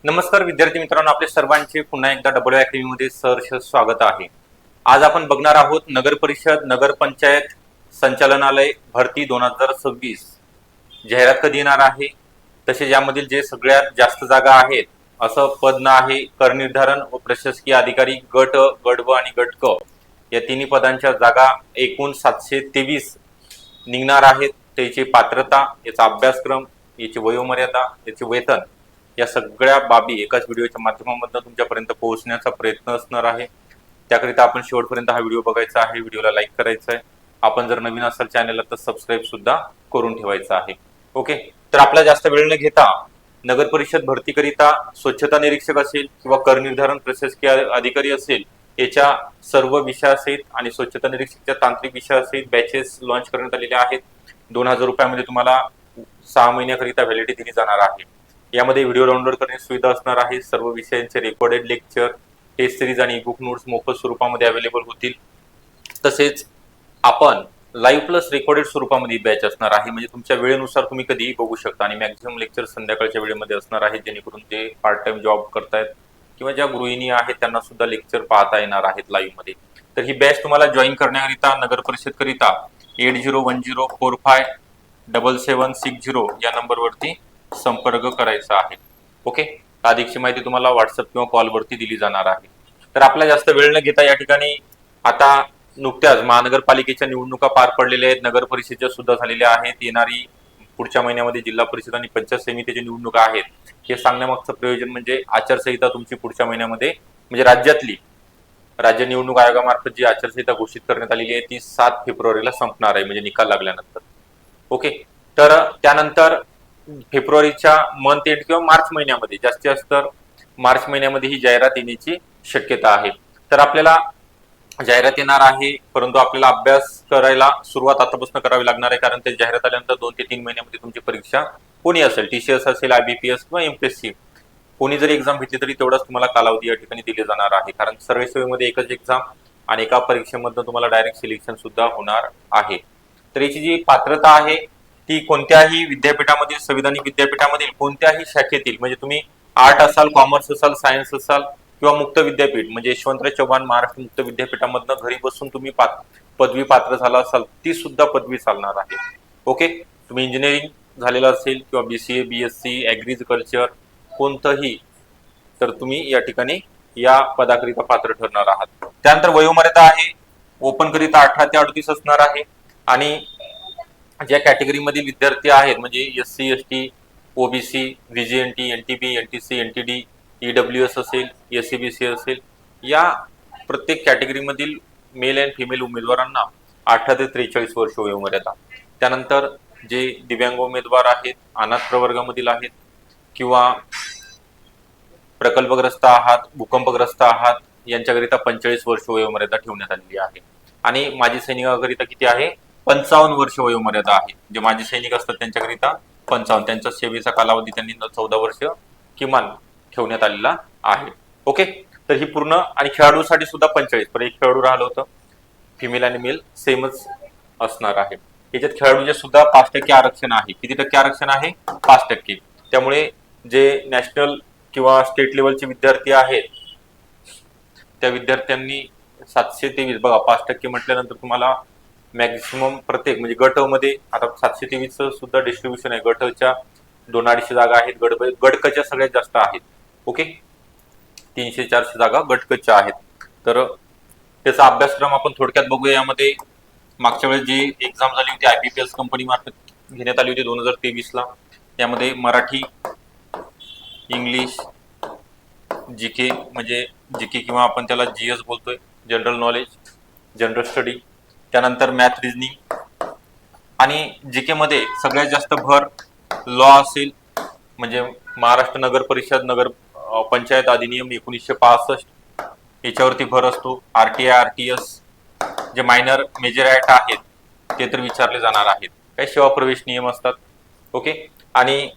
नमस्कार विद्यार्थी मित्रांनो, आपले सर्वांचे पुन्हा एकदा डब्ल्यू अकॅडमी मध्ये सहर्ष स्वागत आहे। आज आपण बघणार आहोत नगर परिषद नगरपंचायत संचालनालय भरती 2026 जाहिरात कधी येणार आहे, तसेच यामधील जे सगळ्यात जास्त जागा आहेत असं पद ना आहे करनिर्धारण व प्रशासकीय अधिकारी गट अ, गट ब आणि गट क या तिन्ही पदांच्या जागा एकूण 723 निघणार आहेत। त्याची पात्रता, याचा अभ्यासक्रम, याची वयोमर्यादा, याचे वेतन या सगळ्या बाबी एकाच व्हिडिओच्या माध्यमातून तुमच्यापर्यंत पोहोचण्याचा प्रयत्न असणार आहे। त्याकरिता आपण शेवटपर्यंत हा व्हिडिओ बघायचा आहे, व्हिडिओला लाईक करायचा आहे। आपण जर नवीन असाल चॅनलला तर सबस्क्राईब सुद्धा करून ठेवायचा आहे। ओके, तर आपला जास्त वेळ न घेता नगर परिषद भरतीकरिता स्वच्छता निरीक्षक असेल किंवा कर निर्धारण प्रशासकीय अधिकारी असेल याच्या सर्व विषयासहित आणि स्वच्छता निरीक्षकच्या तांत्रिक विषयासहित बॅचेस लॉन्च करण्यात आलेले आहेत। 2000 रुपयामध्ये तुम्हाला 6 महिन्याकरिता व्हॅलिडिटी दिली जाणार आहे। यामध्ये व्हिडिओ डाउनलोड करण्याची सुविधा असणार आहे। सर्व विषयांचे रेकॉर्डेड लेक्चर, टेस्ट सिरीज आणि ईबुक नोट्स मोफत स्वरूपामध्ये अवेलेबल होतील। तसेच आपण लाईव्ह प्लस रेकॉर्डेड स्वरूपामध्ये बॅच असणार आहे, म्हणजे तुमच्या वेळेनुसार तुम्ही कधीही बघू शकता। आणि मॅक्झिमम लेक्चर संध्याकाळच्या वेळेमध्ये असणार आहे, जेणेकरून जे पार्ट टाइम जॉब करतायत किंवा ज्या गृहिणी आहेत त्यांना सुद्धा लेक्चर पाहता येणार आहेत लाईव्ह मध्ये। तर ही बॅच तुम्हाला जॉईन करण्याकरिता नगर परिषद करिता 8010457760 या नंबरवरती संपर्क करायचा आहे। ओके, अधिकची माहिती तुम्हाला व्हॉट्सअप किंवा कॉलवरती दिली जाणार आहे। तर आपला जास्त वेळ न घेता या ठिकाणी आता नुकत्याच महानगरपालिकेच्या निवडणुका पार पडलेल्या आहेत, नगर परिषदेच्या सुद्धा झालेल्या आहेत। येणारी पुढच्या महिन्यामध्ये जिल्हा परिषद आणि पंचायत समितीच्या निवडणुका आहेत, हे सांगण्यामागचं प्रयोजन म्हणजे आचारसंहिता तुमची पुढच्या महिन्यामध्ये म्हणजे राज्य निवडणूक आयोगामार्फत जी आचारसंहिता घोषित करण्यात आलेली आहे ती 7 फेब्रुवारीला संपणार आहे, म्हणजे निकाल लागल्यानंतर। ओके, तर त्यानंतर फेब्रुवारीच्या मंथ एंड किंवा मार्च महिन्यामध्ये, जास्तीत जास्त मार्च महिन्यामध्ये ही जाहिरात येण्याची शक्यता आहे। तर आपल्याला जाहिरात येणार आहे, परंतु आपल्याला अभ्यास करायला सुरुवात आतापासून करावी लागणार आहे, कारण ते जाहिरात आल्यानंतर 2 ते 3 महिन्यामध्ये तुमची परीक्षा कोणी असेल, टीसीएस असेल, आयबीपीएस किंवा एमपीएससी कोणी जरी एक्झाम घेतली तरी तेवढाच तुम्हाला कालावधी या ठिकाणी दिले जाणार आहे। कारण सर्व सेवेमध्ये एकच एक्झाम आणि एका परीक्षेमधून तुम्हाला डायरेक्ट सिलेक्शन सुद्धा होणार आहे। तर याची जी पात्रता आहे ती कोणत्याही विद्यापीठामधील, संविधानिक विद्यापीठामधील कोणत्याही शाखेतील, म्हणजे तुम्ही आर्ट असाल, कॉमर्स असाल, सायन्स असाल किंवा मुक्त विद्यापीठ म्हणजे यशवंतराव चव्हाण महाराष्ट्र मुक्त विद्यापीठामधनं घरी बसून तुम्ही पदवी पात्र झाला असाल ती सुद्धा पदवी चालणार आहे। ओके, तुम्ही इंजिनिअरिंग झालेला असेल किंवा बीसीए, बीएससी, ऍग्रिकल्चर कोणतंही, तर तुम्ही या ठिकाणी या पदाकरिता पात्र ठरणार आहात। त्यानंतर वयोमर्यादा आहे, ओपन करिता 18 ते 38 असणार आहे। आणि ज्या कॅटेगरी मधील विद्यार्थी आहेत म्हणजे SC, ST, OBC, VJNT, NTB, NTC, NTD, EWS असेल, एससीबीसी असेल, या प्रत्येक कॅटेगरी मधील मेल अँड फिमेल उमेदवारांना 18 ते 43 वर्ष वयोमर्यादा। त्यानंतर जे दिव्यांग उमेदवार आहेत, अनाथ प्रवर्गामधील आहेत किंवा प्रकल्पग्रस्त आहात, भूकंपग्रस्त आहात, यांच्याकरिता 45 वर्ष वयोमर्यादा ठेवण्यात आलेली आहे। आणि माजी सैनिकाकरिता किती आहे? 55 वर्ष वयोमर्यादा आहे। जे माजी सैनिक असतात त्यांच्याकरिता 55, त्यांचा सेवेचा कालावधी त्यांनी 14 वर्ष किमान ठेवण्यात आलेला आहे। ओके, तर ही पूर्ण, आणि खेळाडूसाठी सुद्धा 45, पर एक खेळाडू राहिलं होतं, फिमेल आणि मेल सेमच असणार आहे। याच्यात खेळाडूचे सुद्धा 5% आरक्षण आहे। किती टक्के आरक्षण आहे? 5%। त्यामुळे जे नॅशनल किंवा स्टेट लेवलचे विद्यार्थी आहेत त्या विद्यार्थ्यांनी 723 बघा, 5% म्हटल्यानंतर तुम्हाला मॅक्झिमम प्रत्येक म्हणजे गट मध्ये आता 723 सुद्धा डिस्ट्रीब्युशन आहे। गटच्या 200-250 जागा आहेत, गटकच्या सगळ्यात जास्त आहेत। ओके, 300-400 जागा गटकच्या आहेत। तर त्याचा अभ्यासक्रम आपण थोडक्यात बघूया। यामध्ये मागच्या वेळेस जी एक्झाम झाली होती आयबीपीएस कंपनी मार्फत घेण्यात आली होती 2023 ला, यामध्ये मराठी, इंग्लिश, जीके म्हणजे जीके किंवा आपण त्याला जीएस बोलतोय, जनरल नॉलेज, जनरल स्टडी, त्यानंतर मॅथ, रिजनिंग, आणि जीके मध्ये सगळ्यात जास्त भर लॉ असेल, म्हणजे महाराष्ट्र नगर परिषद नगर पंचायत अधिनियम 1965 याच्यावरती भर असतो। आरटीआय, आरटीएस, जे मायनर मेजर ऍक्ट आहेत ते तर विचारले जाणार आहेत। काही सेवा प्रवेश नियम असतात। ओके, आणि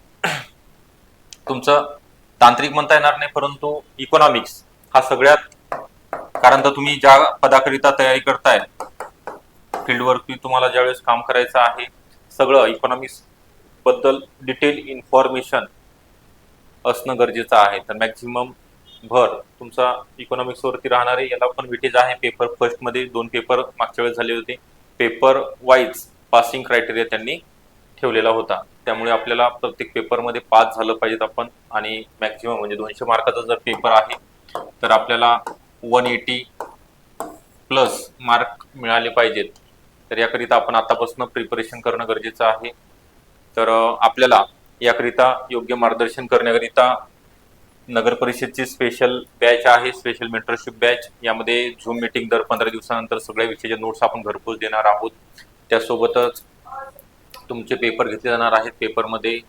तुमचं तांत्रिक म्हणता येणार नाही, परंतु इकॉनॉमिक्स हा सगळ्यात, कारण तर तुम्ही ज्या पदाकरिता तयारी करताय, फील्ड वरती तुम्हाला ज्यावेळेस काम करायचं आहे, सगळं इकॉनॉमिक्स बद्दल डिटेल इन्फॉर्मेशन असणं गरजेचं आहे. तर मॅक्झिमम भर तुमचा इकॉनॉमिक्स वरती राहणार आहे. याला पण वेटेज आहे. पेपर फर्स्ट मध्ये 2 पेपर मागच्या वेळेस झाले होते. पेपर वाईज पासिंग क्रायटेरिया त्यांनी ठेवलेला होता. त्यामुळे आपल्याला प्रत्येक पेपरमध्ये पास झालं पाहिजेत आपण, आणि मॅक्झिमम म्हणजे 200 मार्काचा जर पेपर आहे तर आपल्याला 180 प्लस मार्क मिळाले पाहिजेत. तर याकरिता आपण आतापासून प्रिपरेशन करणं गरजेचं आहे. तर आपल्याला याकरिता योग्य मार्गदर्शन करण्याकरिता नगर परिषदची स्पेशल बॅच आहे, स्पेशल मेंटरशिप बॅच. यामध्ये झूम मीटिंग दर 15 दिवसानंतर सगळ्या विषयाच्या नोट्स आपण घरपोच देणार आहोत. त्यासोबतच तुमचे पेपर घेतले जाणार आहेत. पेपरमध्ये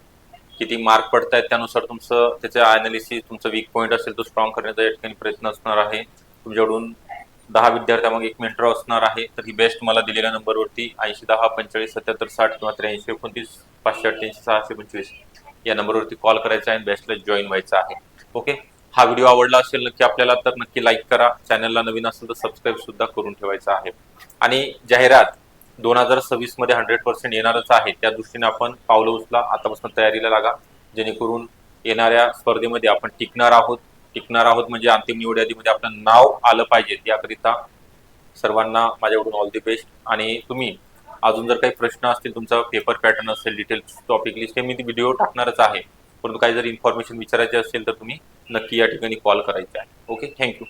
किती मार्क पडत आहेत त्यानुसार तुमचं त्याचं अनालिसिस, तुमचं वीक पॉईंट असेल तो स्ट्रॉंग करण्याचा या ठिकाणी प्रयत्न असणार आहे. तुमच्याकडून 10 विद्यार्थ्यामागे एक मेंटर असणार आहे. तर ही बेस्ट मला दिलेल्या नंबरवरती 80 10 45 77 60 किंवा 83 29 588 625 या नंबरवरती कॉल करायचा आहे, बेस्टला जॉईन व्हायचं आहे. ओके, हा व्हिडिओ आवडला असेल नक्की आपल्याला तर नक्की लाईक करा. चॅनलला नवीन असेल तर सबस्क्राईब सुद्धा करून ठेवायचं आहे. आणि जाहिरात 2026 मध्ये 100% येणारच आहे. त्या दृष्टीने आपण पावलं उचला, आतापासून तयारीला लागा, जेणेकरून येणाऱ्या स्पर्धेमध्ये आपण टिकणार आहोत म्हणजे अंतिम निवड यादीमध्ये आपलं नाव आलं पाहिजे. याकरिता सर्वांना माझ्याकडून ऑल दी बेस्ट. आणि तुम्ही अजून जर काही प्रश्न असतील, तुमचा पेपर पॅटर्न असेल, डिटेल्स टॉपिक लिस्ट, हे मी व्हिडिओ टाकणारच आहे. परंतु काही जर इन्फॉर्मेशन विचारायची असेल तर तुम्ही नक्की या ठिकाणी कॉल करायचे आहे. Okay, thank you.